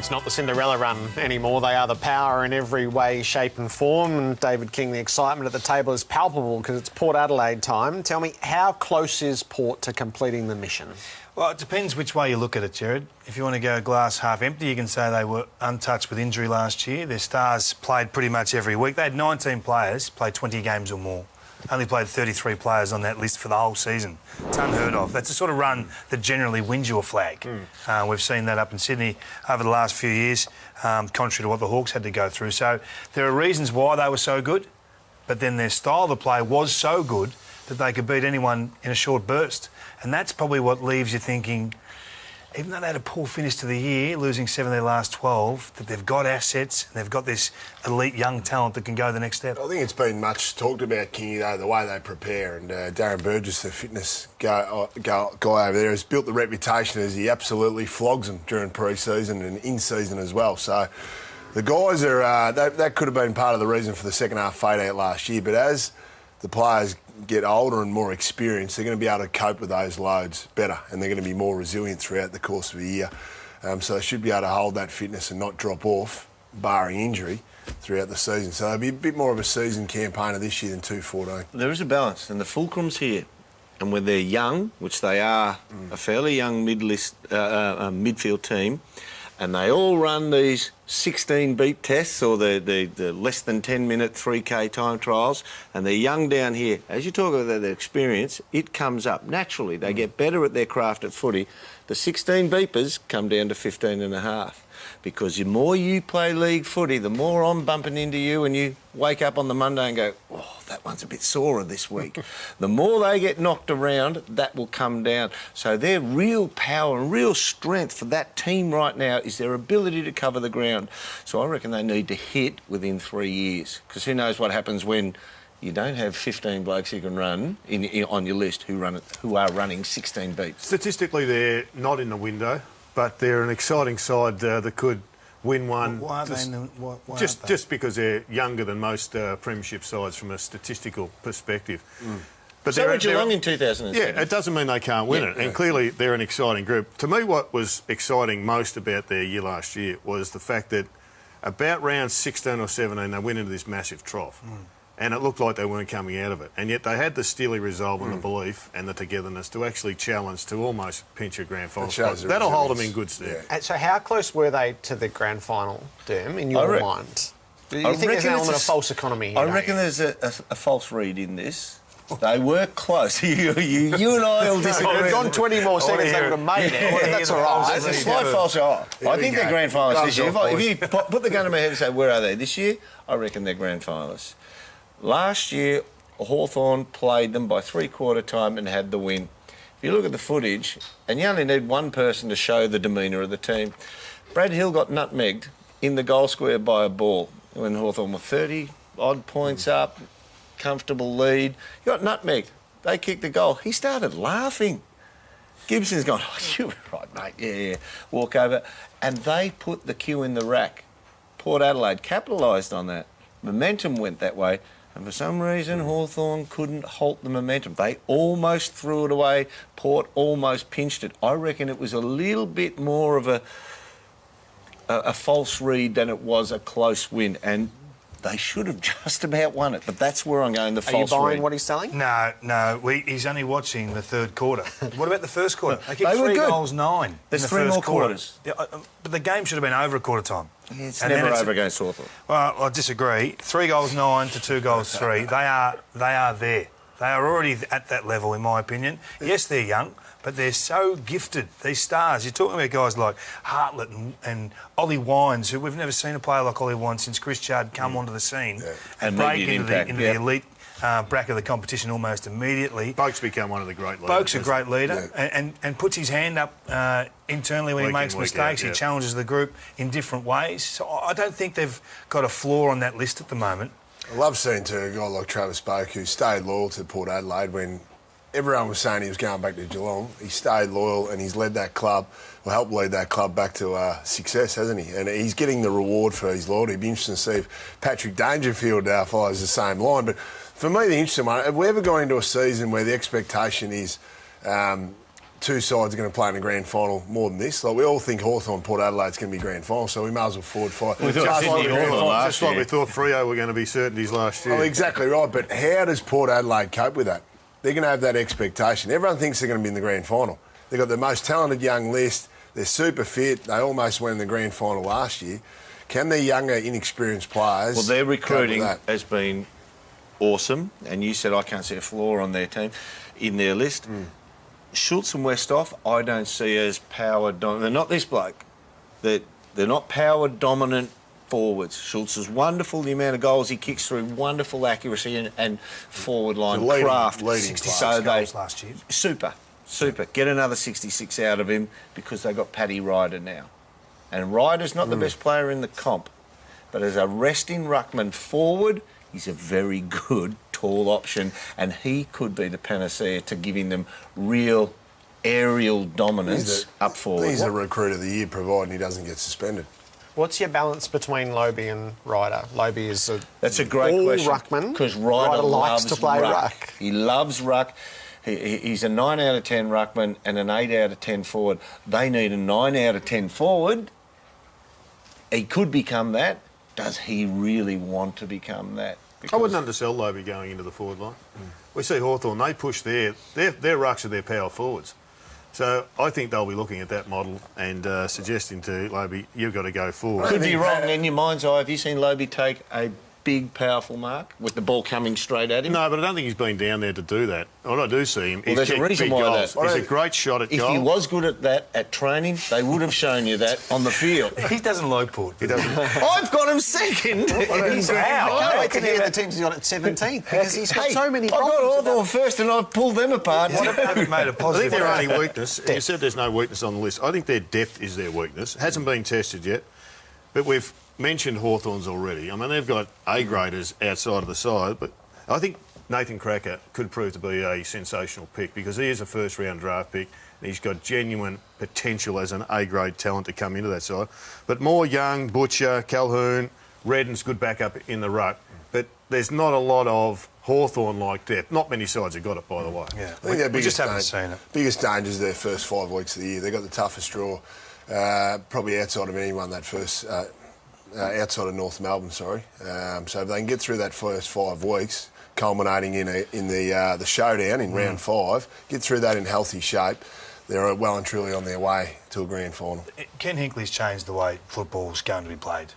it's not the Cinderella run anymore. They are the power in every way, shape and form. And David King, the excitement at the table is palpable because it's Port Adelaide time. Tell me, how close is Port to completing the mission? Well, it depends which way you look at it, Jared. If you want to go glass half empty, you can say they were untouched with injury last year. Their stars played pretty much every week. They had 19 players play 20 games or more. Only played 33 players on that list for the whole season. It's unheard of. That's the sort of run that generally wins you a flag. We've seen that up in Sydney over the last few years, contrary to what the Hawks had to go through. So there are reasons why they were so good, but then their style of play was so good that they could beat anyone in a short burst. And that's probably what leaves you thinking, even though they had a poor finish to the year, losing 7 of their last 12, that they've got assets and they've got this elite young talent that can go the next step. I think it's been much talked about, Kingy, though, the way they prepare. And Darren Burgess, the fitness guy over there, has built the reputation as he absolutely flogs them during pre-season and in-season as well. So the guys are... that could have been part of the reason for the second half fade-out last year. But as the players get older and more experienced, they're going to be able to cope with those loads better, and they're going to be more resilient throughout the course of the year. So they should be able to hold that fitness and not drop off, barring injury, throughout the season. So they'll be a bit more of a season campaigner this year than 2-14. There is a balance, and the fulcrum's here. And when they're young, which they are, a fairly young midfield team, and they all run these 16 beat tests or the less than 10-minute 3K time trials, and they're young down here. As you talk about their experience, it comes up naturally. They get better at their craft at footy. The 16 beepers come down to 15 and a half. Because the more you play league footy, the more I'm bumping into you and you wake up on the Monday and go, oh, that one's a bit sorer this week. The more they get knocked around, that will come down. So their real power and real strength for that team right now is their ability to cover the ground. So I reckon they need to hit within 3 years. Because who knows what happens when you don't have 15 blokes who can run on your list who are running 16 beats. Statistically, they're not in the window, but they're an exciting side that could win one. Why just because they're younger than most premiership sides from a statistical perspective. But so were Geelong in 2007. Yeah, it doesn't mean they can't win it. And clearly they're an exciting group. To me, what was exciting most about their year last year was the fact that about round 16 or 17, they went into this massive trough. And it looked like they weren't coming out of it. And yet they had the steely resolve and the belief and the togetherness to actually challenge to almost pinch a grand final spot. That'll hold them in good stead. And so how close were they to the grand final, Derm, in your mind? Do you think there's an element of false economy here? I reckon there's a false read in this. They were close. you and I will disagree. If it had gone 20 more seconds, they would have made it. That's all right. There's a slight false. I think they're grand finalists this year. If you put the gun to my head and say, where are they this year? I reckon they're grand finalists. Last year, Hawthorn played them by three-quarter time and had the win. If you look at the footage, and you only need one person to show the demeanour of the team, Brad Hill got nutmegged in the goal square by a ball when Hawthorn were 30-odd points up, comfortable lead. He got nutmegged. They kicked the goal. He started laughing. Gibson's gone, oh, you were right, mate. Yeah. Walk over. And they put the cue in the rack. Port Adelaide capitalised on that. Momentum went that way. And for some reason, Hawthorn couldn't halt the momentum. They almost threw it away. Port almost pinched it. I reckon it was a little bit more of a false read than it was a close win. And they should have just about won it. But that's where I'm going, the false read. Are you buying what he's selling? No. He's only watching the third quarter. What about the first quarter? They kicked They were 3 good. goals, 9. There's 3 more quarters. Yeah, but the game should have been over a quarter time. Yeah, it's never over against Hawthorn. Well, I disagree. 3 goals, 9 to 2 goals, 3. They are there. They are already at that level, in my opinion. Yes, they're young, but they're so gifted. These stars. You're talking about guys like Hartlett and Ollie Wines, who we've never seen a player like Ollie Wines since Chris Judd come onto the scene and break into the elite bracket of the competition almost immediately. Boak's become one of the great leaders. Boak's a great leader and puts his hand up internally when he makes mistakes. He challenges the group in different ways. So I don't think they've got a flaw on that list at the moment. I love seeing a guy like Travis Boak who stayed loyal to Port Adelaide when everyone was saying he was going back to Geelong. He stayed loyal and he's led that club, or helped lead that club back to success, hasn't he? And he's getting the reward for his loyalty. It'd be interesting to see if Patrick Dangerfield follows the same line. But for me, the interesting one, have we ever gone into a season where the expectation is two sides are going to play in the grand final more than this. Like, we all think Hawthorn Port Adelaide's going to be grand final, so we may as well forward fight. Just like we thought Freo were going to be certainties last year. Oh, exactly right, but how does Port Adelaide cope with that? They're going to have that expectation. Everyone thinks they're going to be in the grand final. They've got the most talented young list. They're super fit. They almost went in the grand final last year. Can their younger, inexperienced players... Well, their recruiting has been awesome, and you said I can't see a flaw on their team, in their list. Schultz and Westhoff, I don't see as power dominant. They're not this bloke. They're not power dominant forwards. Schultz is wonderful, the amount of goals he kicks through, wonderful accuracy and forward line craft. 66 goals last year. Super. Get another 66 out of him because they've got Paddy Ryder now. And Ryder's not the best player in the comp, but as a resting ruckman forward, he's a very good tall option, and he could be the panacea to giving them real aerial dominance up forward. He's a recruit of the year, providing he doesn't get suspended. What's your balance between Lobie and Ryder? Lobie is That's a great question. Ruckman, because Ryder likes loves to play ruck. He loves ruck. He's a 9 out of 10 ruckman and an 8 out of 10 forward. They need a 9 out of 10 forward. He could become that. Does he really want to become that? I wouldn't undersell Lobie going into the forward line. We see Hawthorn, they push their rucks are their power forwards. So I think they'll be looking at that model and suggesting to Lobie, you've got to go forward. Could be wrong in your mind's eye. Have you seen Lobie take a big, powerful mark with the ball coming straight at him? No, but I don't think he's been down there to do that. What I do see him, Well, he's there's a reason big why goals. that- He's a great shot at If goal. he was good at that at training, they would have shown you that on the field. He doesn't like Port. He doesn't. I've got him second. He's out. I can't wait to hear the teams he's got at 17th because he's got so many I've got problems. Hawthorn first and I've pulled them apart. Made a I think positive. their only weakness, you said there's no weakness on the list. I think their depth is their weakness. Hasn't been tested yet, but we've mentioned Hawthorns already. I mean, they've got A-graders outside of the side, but I think Nathan Cracker could prove to be a sensational pick because he is a first-round draft pick and he's got genuine potential as an A-grade talent to come into that side. But more young, Butcher, Calhoun, Redden's good backup in the ruck, but there's not a lot of Hawthorn-like depth. Not many sides have got it, by the way. Yeah, I think we just haven't seen it. Biggest danger is their first 5 weeks of the year. They've got the toughest draw, probably outside of anyone that first... outside of North Melbourne, sorry. So if they can get through that first 5 weeks, culminating in the showdown in round 5, get through that in healthy shape, they're well and truly on their way to a grand final. Ken Hinckley's changed the way football's going to be played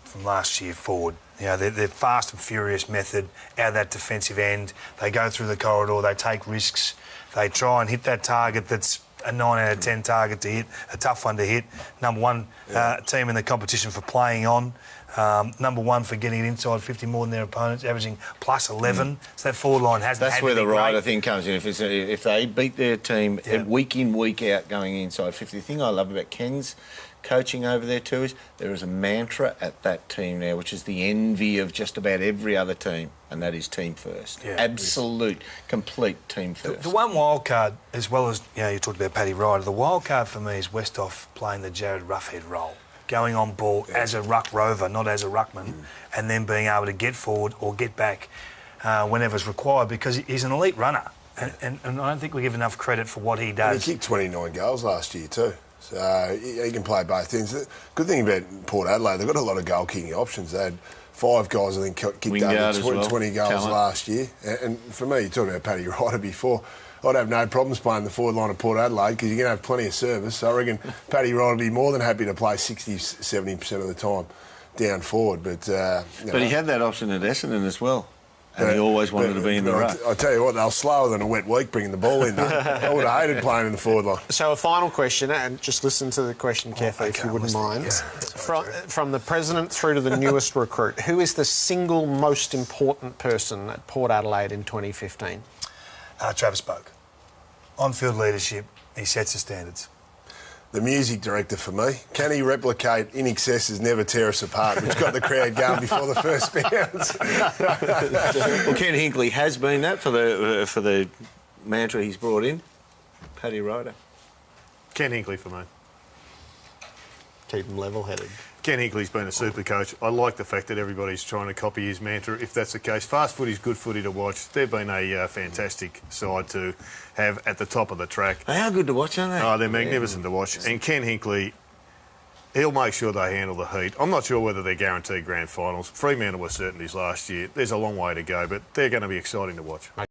from last year forward. You know, they're fast and furious method out of that defensive end. They go through the corridor, they take risks, they try and hit that target that's a 9 out of 10 target to hit, a tough one to hit. Number one team in the competition for playing on. Number one for getting it inside 50 more than their opponents, averaging plus 11. So that forward line hasn't That's had where to the be Ryder great. thing comes in. If they beat their team week in, week out going inside 50, the thing I love about Ken's coaching over there too is there is a mantra at that team now, which is the envy of just about every other team, and that is team first. Yeah, absolute, complete team first. The one wild card, as well as, you know, you talked about Paddy Ryder, the wild card for me is Westhoff playing the Jared Roughhead role, going on ball as a ruck rover, not as a ruckman, and then being able to get forward or get back whenever it's required, because he's an elite runner. And I don't think we give enough credit for what he And does. he kicked 29 goals last year too. So he can play both ends. The good thing about Port Adelaide, they've got a lot of goal-kicking options. They had 5 guys, I think, kicked Wingard over as well. 20 goals Talent. last year. And for me, you talked about Paddy Ryder before. I'd have no problems playing the forward line of Port Adelaide because you're going to have plenty of service. So I reckon Paddy Ryder would be more than happy to play 60, 70% of the time down forward. But But he had that option at Essendon as well. And he always wanted to be in the ruck. I tell you what, they were slower than a wet week bringing the ball in. I would have hated playing in the forward line. So a final question, and just listen to the question carefully if you wouldn't mind. From the president through to the newest recruit, who is the single most important person at Port Adelaide in 2015? Travis Boak. On-field leadership, he sets the standards. The music director for me. Can he replicate In Excess's Never Tear Us Apart, which got the crowd going before the first bounce? Well, Ken Hinckley has been that for the mantra he's brought in. Paddy Ryder. Ken Hinckley for me. keep them level-headed. Ken Hinkley's been a super coach. I like the fact that everybody's trying to copy his mantra, if that's the case. Fast footy's good footy to watch. They've been a fantastic side to have at the top of the track. They are good to watch, aren't they? Oh, they're magnificent to watch. And Ken Hinkley, he'll make sure they handle the heat. I'm not sure whether they're guaranteed grand finals. Fremantle were certainties last year. There's a long way to go, but they're going to be exciting to watch.